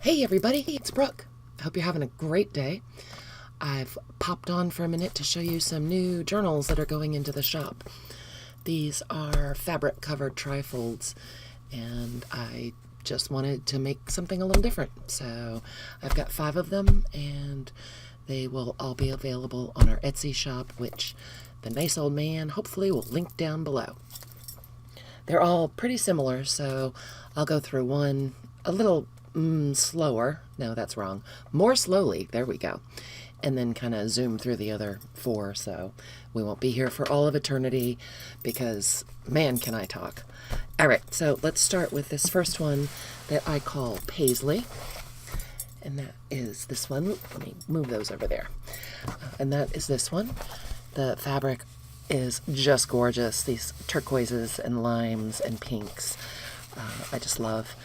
Hey everybody, it's Brooke. I hope you're having a great day. I've popped on for a minute to show you some new journals that are going into the shop. These are fabric covered trifolds, and I just wanted to make something a little different. So I've got 5 of them, and they will all be available on our Etsy shop, which the nice old man hopefully will link down below. They're all pretty similar, so I'll go through one a little slower. No, that's wrong. More slowly. There we go. And then kind of zoom through the other 4, so we won't be here for all of eternity because, man, can I talk. All right, so let's start with this first one that I call Paisley. And that is this one. Let me move those over there. And that is this one. The fabric is just gorgeous. These turquoises and limes and pinks. I just love.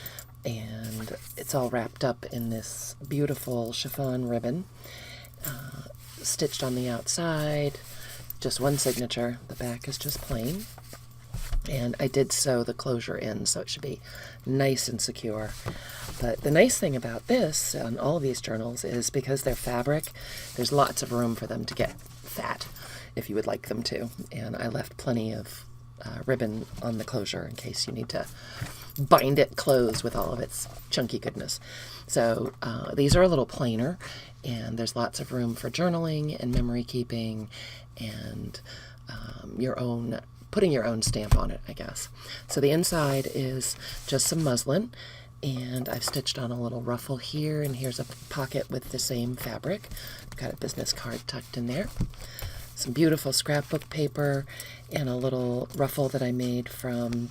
And it's all wrapped up in this beautiful chiffon ribbon, stitched on the outside, just one signature. The back is just plain, and I did sew the closure in, so it should be nice and secure. But the nice thing about this on all of these journals is because they're fabric, there's lots of room for them to get fat if you would like them to, and I left plenty of ribbon on the closure in case you need to bind it closed with all of its chunky goodness. So these are a little plainer, and there's lots of room for journaling and memory keeping and putting your own stamp on it, I guess. So the inside is just some muslin, and I've stitched on a little ruffle here, and here's a pocket with the same fabric. I've got a business card tucked in there. Some beautiful scrapbook paper and a little ruffle that I made from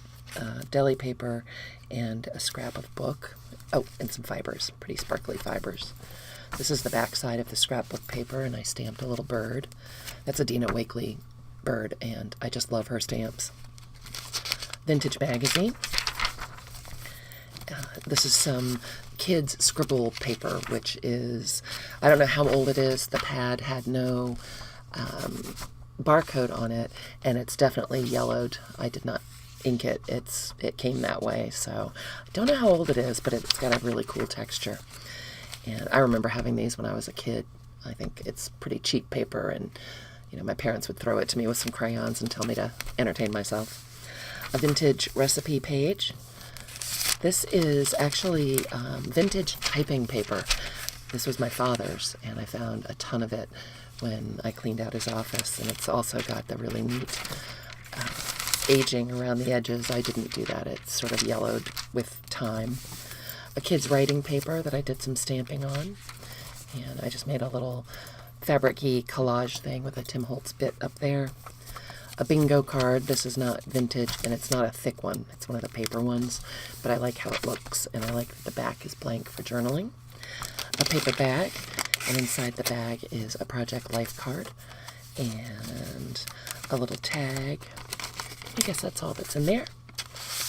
deli paper and a scrap of book. Oh, and some fibers, pretty sparkly fibers. This is the back side of the scrapbook paper, and I stamped a little bird. That's a Dina Wakley bird, and I just love her stamps. Vintage magazine. This is some kids scribble paper, which is, I don't know how old it is. The pad had no barcode on it, and it's definitely yellowed. I did not ink it. It came that way, so I don't know how old it is, but it's got a really cool texture. And I remember having these when I was a kid. I think it's pretty cheap paper, and my parents would throw it to me with some crayons and tell me to entertain myself. A vintage recipe page. This is actually vintage typing paper. This was my father's, and I found a ton of it when I cleaned out his office, and it's also got the really neat aging around the edges. I didn't do that. It's sort of yellowed with time. A kid's writing paper that I did some stamping on, and I just made a little fabric-y collage thing with a Tim Holtz bit up there. A bingo card. This is not vintage, and it's not a thick one. It's one of the paper ones, but I like how it looks, and I like that the back is blank for journaling. A paper bag, and inside the bag is a Project Life card and a little tag. I guess that's all that's in there.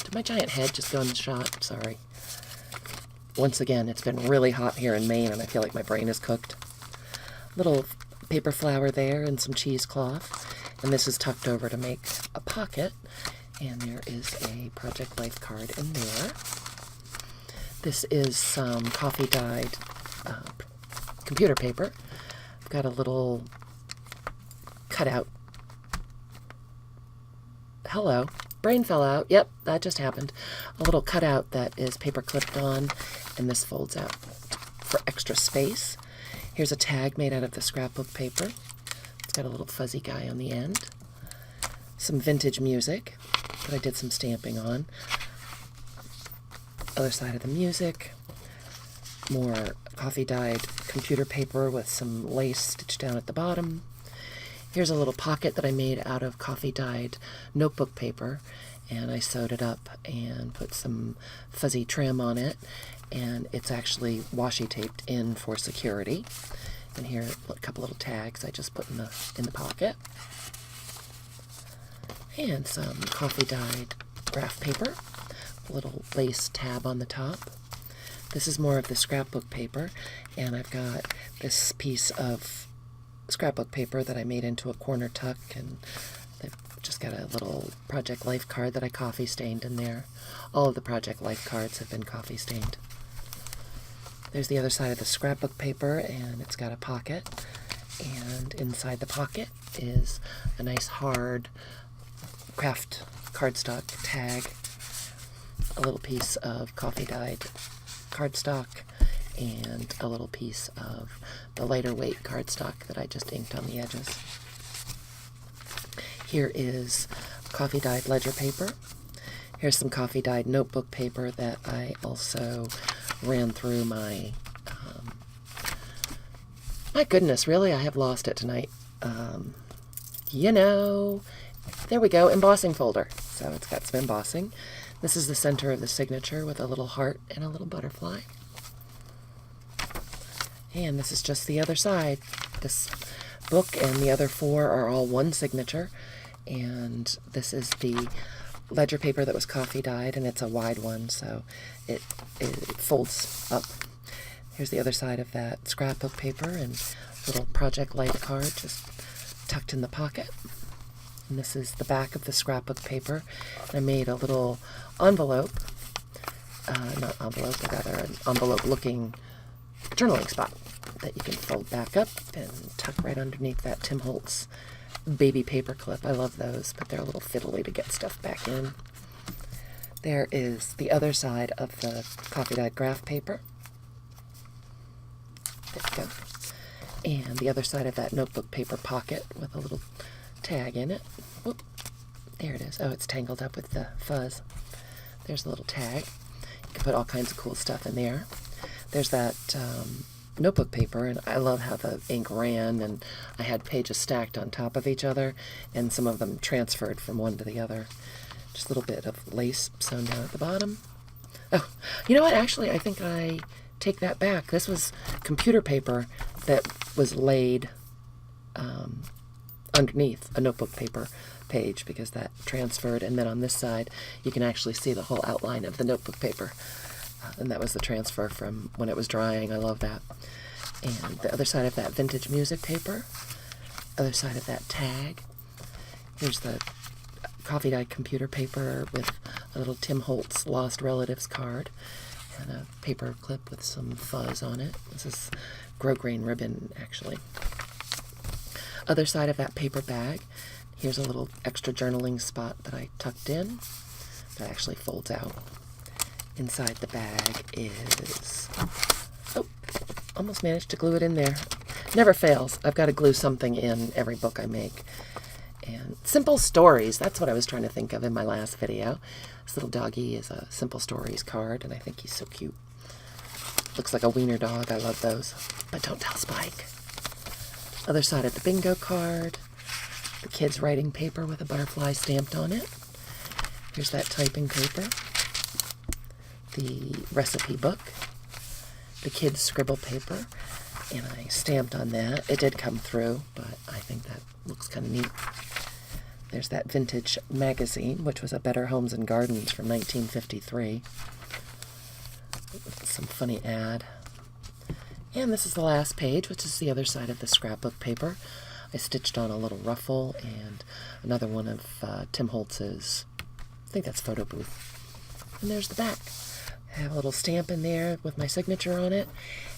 Did my giant head just go in the shot? Sorry. Once again, it's been really hot here in Maine, and I feel like my brain is cooked. Little paper flower there and some cheesecloth. And this is tucked over to make a pocket. And there is a Project Life card in there. This is some coffee dyed computer paper. I've got a little cutout. Hello. Brain fell out. Yep, that just happened. A little cutout that is paper clipped on, and this folds out for extra space. Here's a tag made out of the scrapbook paper. It's got a little fuzzy guy on the end. Some vintage music that I did some stamping on. Other side of the music. More coffee dyed computer paper with some lace stitched down at the bottom. Here's a little pocket that I made out of coffee dyed notebook paper, and I sewed it up and put some fuzzy trim on it, and it's actually washi taped in for security. And here a couple little tags I just put in the pocket. And some coffee dyed graph paper, a little lace tab on the top. This is more of the scrapbook paper, and I've got this piece of scrapbook paper that I made into a corner tuck, and they've just got a little Project Life card that I coffee stained in there. All of the Project Life cards have been coffee stained. There's the other side of the scrapbook paper, and it's got a pocket. And inside the pocket is a nice hard craft cardstock tag, a little piece of coffee-dyed cardstock, and a little piece of the lighter weight cardstock that I just inked on the edges. Here is coffee-dyed ledger paper. Here's some coffee-dyed notebook paper that I also ran through my, my goodness, really, I have lost it tonight. You know, there we go, embossing folder. So it's got some embossing. This is the center of the signature with a little heart and a little butterfly. And this is just the other side. This book and the other four are all one signature. And this is the ledger paper that was coffee dyed, and it's a wide one, so it folds up. Here's the other side of that scrapbook paper, and little Project Light card just tucked in the pocket. And this is the back of the scrapbook paper. And I made a little envelope, not envelope, but rather an envelope-looking journaling spot that you can fold back up and tuck right underneath that Tim Holtz baby paper clip. I love those, but they're a little fiddly to get stuff back in. There is the other side of the coffee-dyed graph paper. There we go. And the other side of that notebook paper pocket with a little tag in it. Whoop. There it is. Oh, it's tangled up with the fuzz. There's a little tag. You can put all kinds of cool stuff in there. There's that notebook paper, and I love how the ink ran, and I had pages stacked on top of each other, and some of them transferred from one to the other. Just a little bit of lace sewn down at the bottom. Oh, you know what? Actually, I think I take that back. This was computer paper that was laid underneath a notebook paper page, because that transferred, and then on this side you can actually see the whole outline of the notebook paper. And that was the transfer from when it was drying. I love that. And the other side of that vintage music paper, other side of that tag. Here's the coffee-dyed computer paper with a little Tim Holtz Lost Relatives card and a paper clip with some fuzz on it. This is grosgrain ribbon, actually. Other side of that paper bag, here's a little extra journaling spot that I tucked in that actually folds out. Inside the bag is, oh, almost managed to glue it in there. Never fails. I've got to glue something in every book I make. And simple stories, that's what I was trying to think of in my last video. This little doggy is a Simple Stories card, and I think he's so cute. Looks like a wiener dog. I love those. But don't tell Spike. Other side of the bingo card. The kids' writing paper with a butterfly stamped on it. Here's that typing paper. The recipe book, the kids' scribble paper, and I stamped on that. It did come through, but I think that looks kind of neat. There's that vintage magazine, which was a Better Homes and Gardens from 1953. Some funny ad. And this is the last page, which is the other side of the scrapbook paper. I stitched on a little ruffle and another one of Tim Holtz's, I think that's Photo Booth. And there's the back. I have a little stamp in there with my signature on it,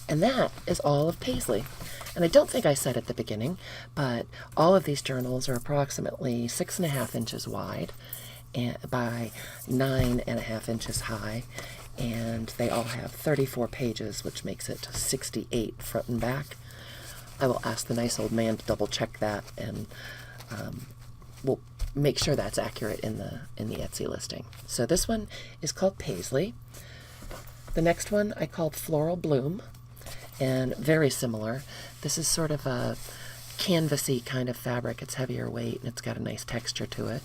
and that is all of Paisley. And I don't think I said at the beginning, but all of these journals are approximately 6.5 inches wide and by 9.5 inches high, and they all have 34 pages, which makes it 68 front and back. I will ask the nice old man to double check that, and we'll make sure that's accurate in the Etsy listing. So this one is called Paisley. The next one I called Floral Bloom, and very similar. This is sort of a canvasy kind of fabric. It's heavier weight, and it's got a nice texture to it,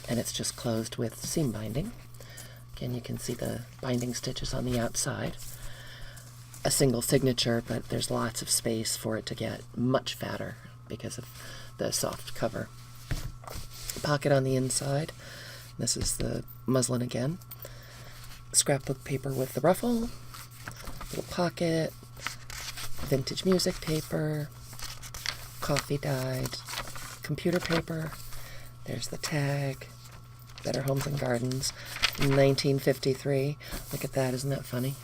and it's just closed with seam binding. Again, you can see the binding stitches on the outside. A single signature, but there's lots of space for it to get much fatter because of the soft cover. Pocket on the inside. This is the muslin again. Scrapbook paper with the ruffle, little pocket, vintage music paper, coffee dyed computer paper. There's the tag, Better Homes and Gardens, 1953. Look at that, isn't that funny?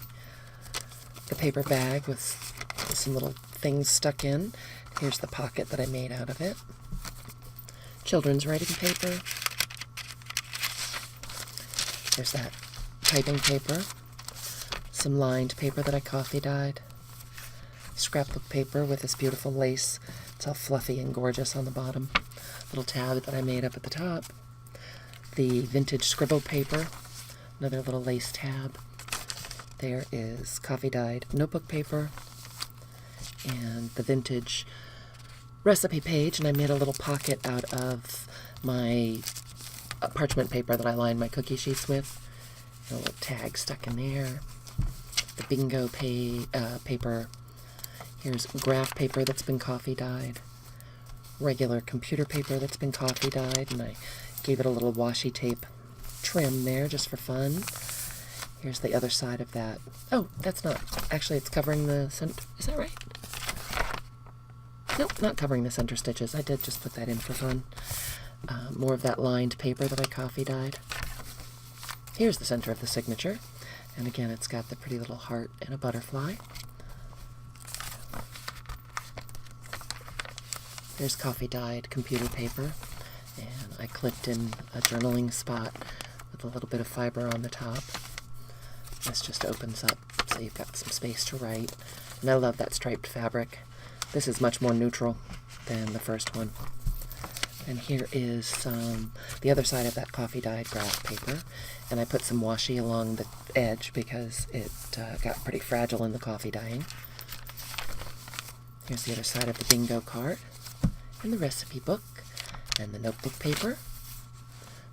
the paper bag with some little things stuck in. Here's the pocket that I made out of it. Children's writing paper. There's that typing paper. Some lined paper that I coffee dyed. Scrapbook paper with this beautiful lace. It's all fluffy and gorgeous on the bottom. Little tab that I made up at the top. The vintage scribble paper. Another little lace tab. There is coffee dyed notebook paper. And the vintage recipe page, and I made a little pocket out of my parchment paper that I lined my cookie sheets with. A little tag stuck in there. The bingo paper. Here's graph paper that's been coffee dyed. Regular computer paper that's been coffee dyed, and I gave it a little washi tape trim there just for fun. Here's the other side of that. Oh, that's not. Actually, it's covering the center. Is that right? Nope, not covering the center stitches. I did just put that in for fun. More of that lined paper that I coffee dyed. Here's the center of the signature. And again, it's got the pretty little heart and a butterfly. There's coffee dyed computer paper. And I clipped in a journaling spot with a little bit of fiber on the top. This just opens up so you've got some space to write. And I love that striped fabric. This is much more neutral than the first one. And here is the other side of that coffee dyed graph paper. And I put some washi along the edge because it got pretty fragile in the coffee dyeing. Here's the other side of the bingo card. And the recipe book. And the notebook paper.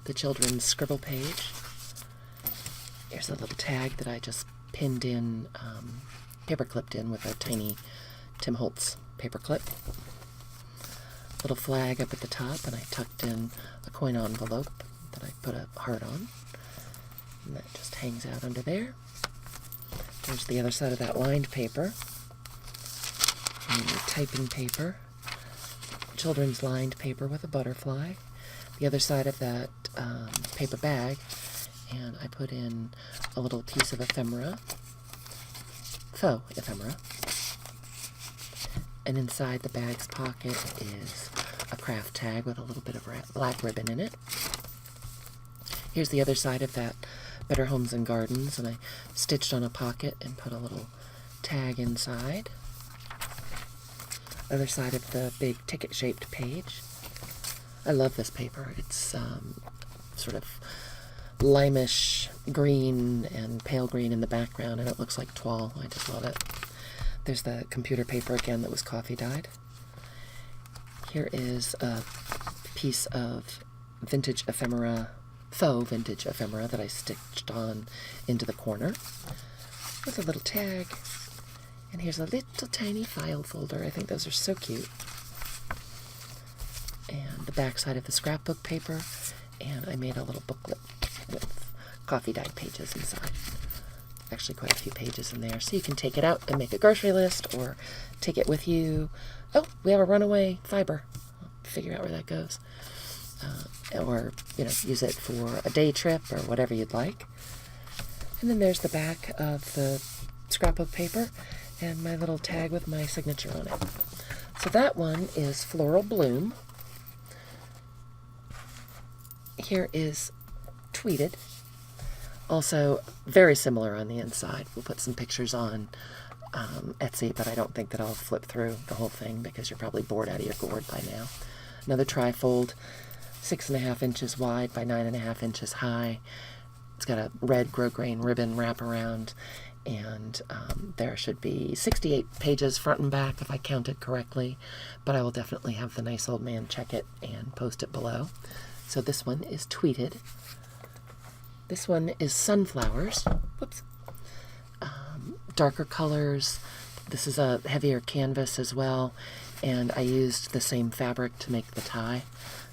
The children's scribble page. Here's a little tag that I just pinned in, paper clipped in with a tiny Tim Holtz paper clip. Little flag up at the top, and I tucked in a coin envelope that I put a heart on. And that just hangs out under there. There's the other side of that lined paper. And the typing paper. Children's lined paper with a butterfly. The other side of that paper bag. And I put in a little piece of ephemera. Faux ephemera. And inside the bag's pocket is a craft tag with a little bit of black ribbon in it. Here's the other side of that Better Homes and Gardens, and I stitched on a pocket and put a little tag inside. Other side of the big ticket-shaped page. I love this paper. It's sort of limeish green and pale green in the background, and it looks like toile. I just love it. There's the computer paper again that was coffee dyed. Here is a piece of vintage ephemera, faux vintage ephemera that I stitched on into the corner with a little tag. And here's a little tiny file folder. I think those are so cute. And the back side of the scrapbook paper. And I made a little booklet with coffee dyed pages inside. Actually quite a few pages in there, so you can take it out and make a grocery list or take it with you. Oh, we have a runaway fiber. I'll figure out where that goes. Or, use it for a day trip or whatever you'd like. And then there's the back of the scrapbook paper and my little tag with my signature on it. So that one is Floral Bloom. Here is Tweeted. Also, very similar on the inside. We'll put some pictures on Etsy, but I don't think that I'll flip through the whole thing because you're probably bored out of your gourd by now. Another trifold, 6.5 inches wide by 9.5 inches high. It's got a red grosgrain ribbon wraparound, and there should be 68 pages front and back if I counted correctly, but I will definitely have the nice old man check it and post it below. So this one is Tweeted. This one is Sunflowers. Whoops. Darker colors. This is a heavier canvas as well, and I used the same fabric to make the tie.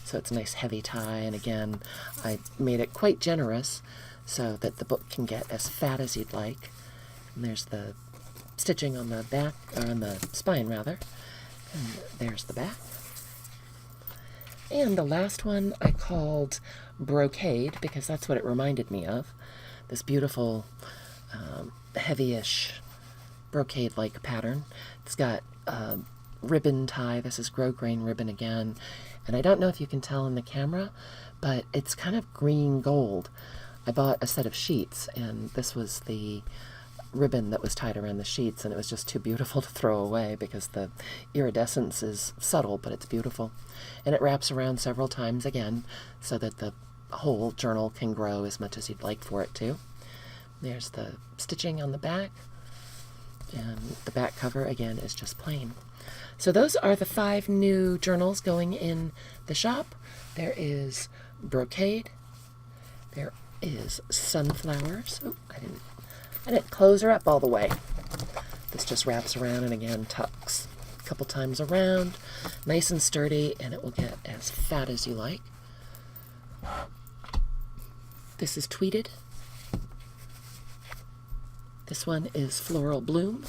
So it's a nice heavy tie, and again, I made it quite generous so that the book can get as fat as you'd like. And there's the stitching on the back, or on the spine rather. And there's the back. And the last one I called Brocade because that's what it reminded me of. This beautiful, heavy-ish brocade-like pattern. It's got ribbon tie. This is grosgrain ribbon again. And I don't know if you can tell in the camera, but it's kind of green gold. I bought a set of sheets, and this was the ribbon that was tied around the sheets, and it was just too beautiful to throw away because the iridescence is subtle, but it's beautiful. And it wraps around several times again so that the whole journal can grow as much as you'd like for it to. There's the stitching on the back, and the back cover again is just plain. So those are the 5 new journals going in the shop. There is Brocade. There is Sunflowers. Oh, I didn't close her up all the way. This just wraps around and again tucks a couple times around. Nice and sturdy, and it will get as fat as you like. This is Tweeted. This one is Floral Bloom.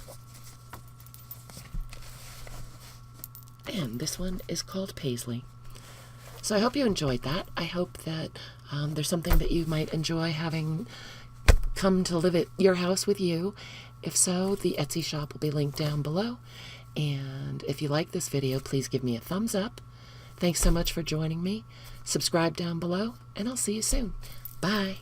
And this one is called Paisley. So I hope you enjoyed that. I hope that there's something that you might enjoy having come to live at your house with you. If so, the Etsy shop will be linked down below. And if you like this video, please give me a thumbs up. Thanks so much for joining me. Subscribe down below, and I'll see you soon. Bye.